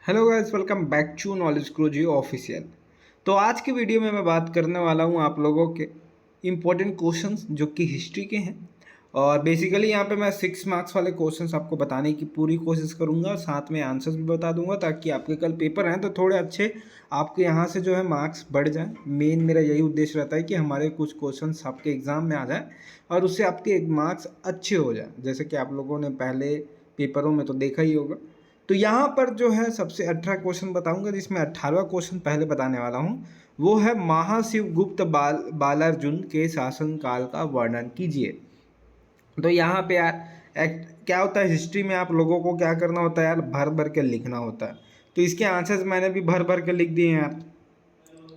Hello guys, welcome back to knowledge crew G official. तो आज की वीडियो में मैं बात करने वाला हूँ आप लोगों के इम्पोर्टेंट क्वेश्चंस जो कि हिस्ट्री के हैं। और बेसिकली यहाँ पे मैं 6 मार्क्स वाले क्वेश्चंस आपको बताने की पूरी कोशिश करूँगा और साथ में आंसर्स भी बता दूंगा ताकि आपके कल पेपर हैं तो थोड़े अच्छे आपके यहाँ से जो है मार्क्स बढ़ जाए। मेन मेरा यही उद्देश्य रहता है कि हमारे कुछ क्वेश्चन आपके एग्ज़ाम में आ जाए और उससे आपके मार्क्स अच्छे हो जाए, जैसे कि आप लोगों ने पहले पेपरों में तो देखा ही होगा। तो यहाँ पर जो है सबसे 18 क्वेश्चन बताऊंगा, जिसमें 18वां क्वेश्चन पहले बताने वाला हूँ। वो है महाशिवगुप्त बालार्जुन के शासन काल का वर्णन कीजिए। तो यहाँ पे यार क्या होता है, हिस्ट्री में आप लोगों को क्या करना होता है यार, भर भर के लिखना होता है। तो इसके आंसर्स मैंने भी भर भर के लिख दिए हैं यार,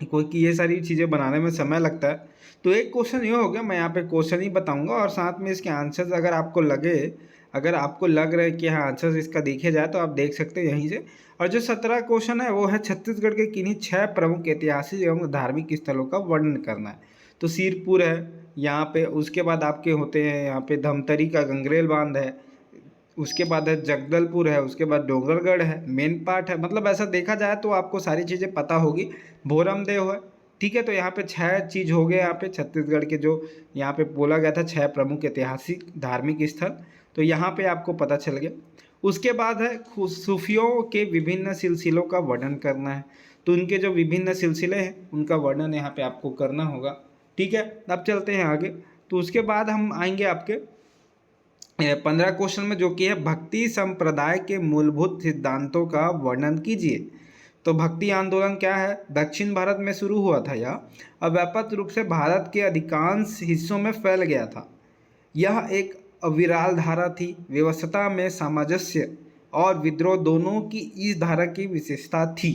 कोई कि ये सारी चीज़ें बनाने में समय लगता है। तो एक क्वेश्चन ये हो गया, मैं यहाँ पे क्वेश्चन ही बताऊंगा और साथ में इसके आंसर्स अगर आपको लग रहा है कि हाँ आंसर्स इसका देखे जाए तो आप देख सकते हैं यहीं से। और जो 17 क्वेश्चन है वो है छत्तीसगढ़ के किन्हीं 6 प्रमुख ऐतिहासिक एवं धार्मिक स्थलों का वर्णन करना है। तो सिरपुर है यहाँ पे, उसके बाद आपके होते हैं यहाँ पे धमतरी का गंगरेल बांध है, उसके बाद है जगदलपुर है, उसके बाद डोंगरगढ़ है, मेन पार्ट है। मतलब ऐसा देखा जाए तो आपको सारी चीज़ें पता होगी। भोरम देव है, ठीक है। तो यहाँ पे 6 चीज़ हो गए यहाँ पे छत्तीसगढ़ के, जो यहाँ पे बोला गया था 6 प्रमुख ऐतिहासिक धार्मिक स्थल। तो यहाँ पे आपको पता चल गया। उसके बाद है सूफियों के विभिन्न सिलसिलों का वर्णन करना है। तो उनके जो विभिन्न सिलसिले हैं उनका वर्णन यहाँ पे आपको करना होगा, ठीक है। अब चलते हैं आगे। तो उसके बाद हम आएंगे आपके 15 क्वेश्चन में, जो कि है भक्ति संप्रदाय के मूलभूत सिद्धांतों का वर्णन कीजिए। तो भक्ति आंदोलन क्या है, दक्षिण भारत में शुरू हुआ था यह, और व्यापक रूप से भारत के अधिकांश हिस्सों में फैल गया था। यह एक अविराल धारा थी। व्यवस्था में सामंजस्य और विद्रोह दोनों की इस धारा की विशेषता थी।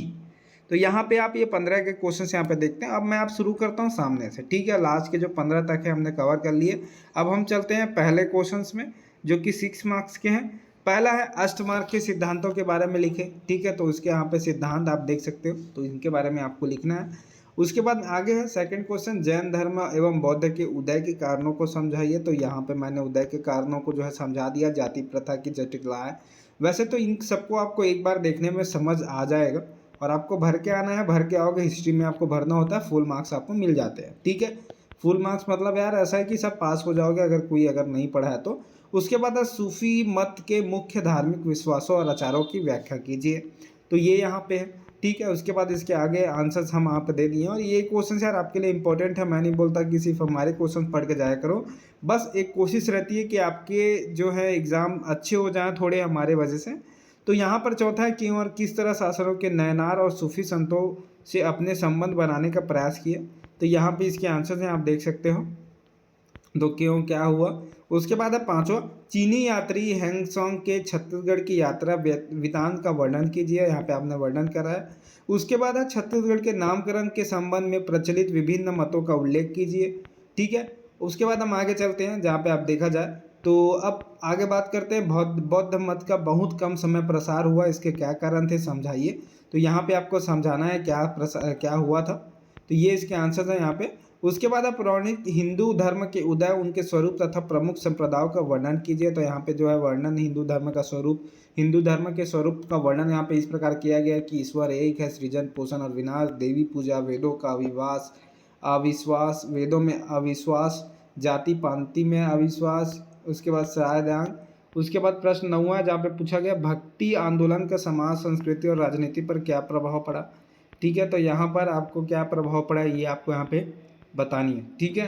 तो यहाँ पे आप ये 15 के क्वेश्चन यहाँ पे देखते हैं। अब मैं आप शुरू करता हूँ सामने से, ठीक है। लास्ट के जो 15 तक है हमने कवर कर लिए। अब हम चलते हैं पहले क्वेश्चंस में, जो कि 6 मार्क्स के हैं। पहला है अष्टमार्ग के सिद्धांतों के बारे में लिखे, ठीक है। तो उसके यहाँ पे सिद्धांत आप देख सकते हो, तो इनके बारे में आपको लिखना है। उसके बाद आगे है सेकंड क्वेश्चन, जैन धर्म एवं बौद्ध के उदय के कारणों को समझाइए। तो यहाँ पे मैंने उदय के कारणों को जो है समझा दिया, जाति प्रथा की जटिलताएं। वैसे तो इन सबको आपको एक बार देखने में समझ आ जाएगा और आपको भर के आना है, भर के आओगे। हिस्ट्री में आपको भरना होता है, फुल मार्क्स आपको मिल जाते हैं, ठीक है। फुल मार्क्स मतलब यार ऐसा है कि सब पास हो जाओगे अगर नहीं पढ़ा है तो। उसके बाद है सूफी मत के मुख्य धार्मिक विश्वासों और आचारों की व्याख्या कीजिए। तो ये यहाँ पे है, ठीक है। उसके बाद इसके आगे आंसर्स हम आप दे दिए हैं। और ये क्वेश्चन यार आपके लिए इंपॉर्टेंट है। मैं नहीं बोलता कि सिर्फ हमारे क्वेश्चन पढ़ के जाया करो, बस एक कोशिश रहती है कि आपके जो है एग्ज़ाम अच्छे हो जाएं थोड़े हमारे वजह से। तो यहाँ पर चौथा है क्यों और किस तरह शासकों के नयनार और सूफी संतों से अपने संबंध बनाने का प्रयास किया। तो यहाँ पे इसके आंसर्स हैं, आप देख सकते हो। तो क्यों क्या हुआ। उसके बाद है पांचवा, चीनी यात्री हैंगसोंग के छत्तीसगढ़ की यात्रा वृतांत का वर्णन कीजिए। यहाँ पे आपने वर्णन करा है। उसके बाद है छत्तीसगढ़ के नामकरण के संबंध में प्रचलित विभिन्न मतों का उल्लेख कीजिए, ठीक है। उसके बाद हम आगे चलते हैं, जहाँ पे आप देखा जाए तो अब आगे बात करते हैं बौद्ध मत का बहुत कम समय प्रसार हुआ, इसके क्या कारण थे समझाइए। तो यहाँ पे आपको समझाना है क्या हुआ था। तो ये इसके आंसर है यहाँ पे। उसके बाद आप पौराणिक हिंदू धर्म के उदय, उनके स्वरूप तथा प्रमुख संप्रदायों का वर्णन कीजिए। तो यहाँ पे जो है वर्णन हिंदू धर्म का स्वरूप, हिंदू धर्म के स्वरूप का वर्णन यहाँ पे इस प्रकार किया गया है कि ईश्वर एक है, सृजन पोषण और विनाश, देवी पूजा, वेदों का अविश्वास, वेदों में अविश्वास, जाति पांति में अविश्वास। उसके बाद श्राद्धांग। उसके बाद प्रश्न 9वां, जहाँ पे पूछा गया भक्ति आंदोलन का समाज, संस्कृति और राजनीति पर क्या प्रभाव पड़ा, ठीक है। तो यहाँ पर आपको क्या प्रभाव पड़ा ये आपको यहाँ पे बतानी है, ठीक है।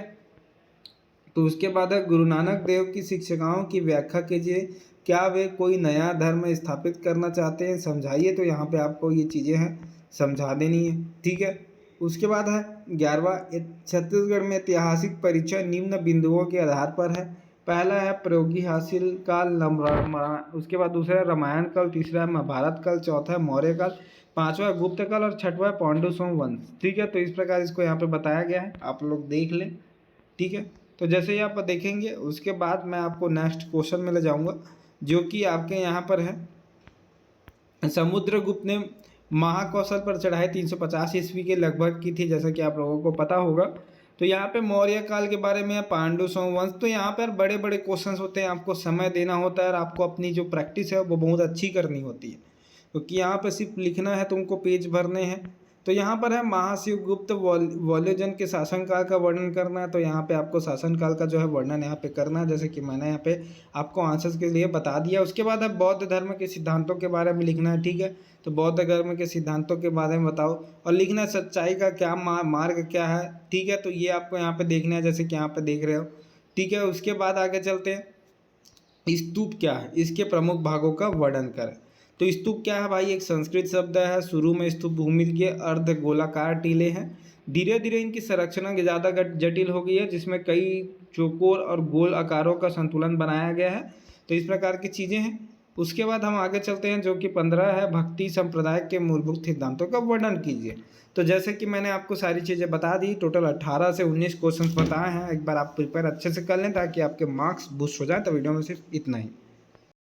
तो उसके बाद है गुरु नानक देव की शिक्षाओं की व्याख्या कीजिए। क्या वे कोई नया धर्म स्थापित करना चाहते हैं, समझाइए। तो यहाँ पे आपको ये चीज़ें हैं समझा देनी है, ठीक है। उसके बाद है 11वां, छत्तीसगढ़ में ऐतिहासिक परिचय निम्न बिंदुओं के आधार पर है। पहला है प्रागैतिहासिक काल, उसके बाद दूसरा है रामायण काल, तीसरा है महाभारत काल, चौथा है मौर्य काल, पांचवा है गुप्त काल और छठवा है पांडु सोम वंश, ठीक है। तो इस प्रकार इसको यहाँ पे बताया गया है, आप लोग देख लें, ठीक है। तो जैसे ही आप देखेंगे उसके बाद मैं आपको नेक्स्ट क्वेश्चन में ले जाऊंगा, जो कि आपके यहाँ पर है। समुद्रगुप्त ने महाकौशल पर चढ़ाई 350 ईस्वी के लगभग की थी, जैसा कि आप लोगों को पता होगा। तो यहाँ पे मौर्य काल के बारे में, पांडु सोमवंश। तो यहाँ पर बड़े बड़े क्वेश्चंस होते हैं, आपको समय देना होता है और आपको अपनी जो प्रैक्टिस है वो बहुत अच्छी करनी होती है। क्योंकि यहाँ पे सिर्फ लिखना है, तुमको पेज भरने हैं। तो यहाँ पर है महाशिवगुप्त वॉल्योजन के शासनकाल का वर्णन करना है। तो यहाँ पे आपको शासनकाल का जो है वर्णन यहाँ पे करना है, जैसे कि मैंने यहाँ पे आपको आंसर्स के लिए बता दिया। उसके बाद है बौद्ध धर्म के सिद्धांतों के बारे में लिखना है, ठीक है। तो बौद्ध धर्म के सिद्धांतों के बारे में बताओ और लिखना है सच्चाई का क्या मार्ग क्या है, ठीक है। तो ये आपको यहाँ पे देखना है, जैसे कि यहाँ पे देख रहे हो, ठीक है। उसके बाद आगे चलते हैं, स्तूप क्या है, इसके प्रमुख भागों का वर्णन करें। तो स्तूप क्या है भाई, एक संस्कृत शब्द है। शुरू में स्तूप भूमि के अर्ध गोलाकार टीले हैं, धीरे धीरे इनकी संरचना ज़्यादा जटिल हो गई है, जिसमें कई चौकोर और गोल आकारों का संतुलन बनाया गया है। तो इस प्रकार की चीज़ें हैं। उसके बाद हम आगे चलते हैं, जो कि 15 है, भक्ति संप्रदाय के मूलभूत सिद्धांतों का वर्णन कीजिए। तो जैसे कि मैंने आपको सारी चीज़ें बता दी, टोटल 18 से 19 क्वेश्चन बताए हैं। एक बार आप प्रिपेयर अच्छे से कर लें ताकि आपके मार्क्स बूस्ट हो जाए। तो वीडियो में सिर्फ इतना ही।